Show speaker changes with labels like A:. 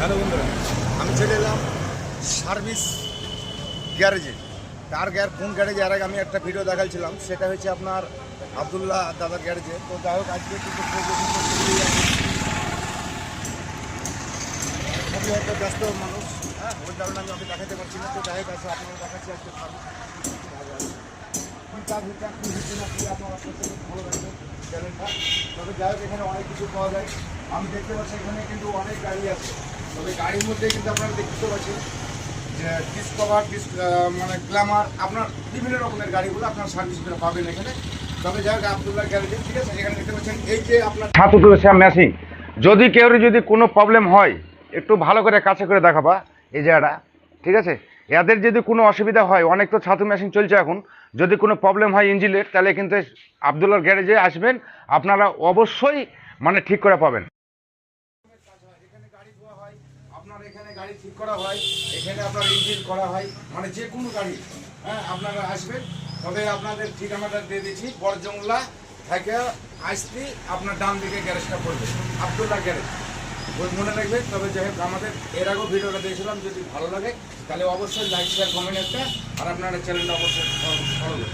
A: Hello বন্ধুরা, আমি চলে এলাম সার্ভিস গ্যারেজে। কোন গ্যারেজে এর আগে আমি একটা ভিডিও দেখাচ্ছিলাম, সেটা হচ্ছে আপনার আবদুল্লাহ দাদার গ্যারেজে। তো যাই হোক, আজকে কিন্তু খুবই একটা ব্যস্ত মানুষ, হ্যাঁ, ওই কারণে আমি ওকে দেখাতে পারছি না। তো যাই হোক, আছে আপনারা দেখাচ্ছি আজকে সার্ভিস আপনার ভালো লাগবে চ্যানেলটা। তবে যাই হোক, এখানে অনেক কিছু পাওয়া যায়। আমি দেখতে পাচ্ছি এখানে কিন্তু অনেক গাড়ি আছে। তবে গাড়ির মধ্যে কিন্তু আপনারা দেখতে পাচ্ছেন যে ডিসকভার, মানে গ্ল্যামার, আপনার বিভিন্ন রকমের গাড়িগুলো আপনার সার্ভিস করে পাবেন এখানে। তবে যাই হোক, আবদুল্লাহ গ্যারেজে, ঠিক আছে। এখানে দেখতে পাচ্ছেন এই যে আপনার মেশিন, যদি কেউ যদি কোনো প্রবলেম হয় একটু ভালো করে কাছে করে দেখাবা এই জায়গাটা, ঠিক আছে। এদের যদি কোনো অসুবিধা হয়, অনেক তো ছাতু মেশিন চলছে এখন, যদি কোনো প্রবলেম হয় ইঞ্জিনের, তাহলে কিন্তু আবদুল্লাহর গ্যারেজে আসবেন, আপনারা অবশ্যই মানে ঠিক করে পাবেন। এখানে গাড়ি ধোয়া হয়, আপনার এখানে গাড়ি ঠিক করা হয়, এখানে আপনার ইঞ্জিন করা হয়, মানে যে কোনো গাড়ি, হ্যাঁ, আপনারা আসবেন। তবে আপনাদের ঠিকানাটা দিয়ে দিচ্ছি, বড়জংলা থেকে আসতে আপনার ডান দিকে গ্যারেজটা পড়বে, আবদুল্লাহ গ্যারেজ, ওই মনে রাখবেন। তবে যাই হোক, আমাদের এর আগেও ভিডিওটা দিয়েছিলাম, যদি ভালো লাগে তাহলে অবশ্যই লাইক, শেয়ার, কমেন্ট একটা, আর আপনারা চ্যানেলটা অবশ্যই ফলো করবেন।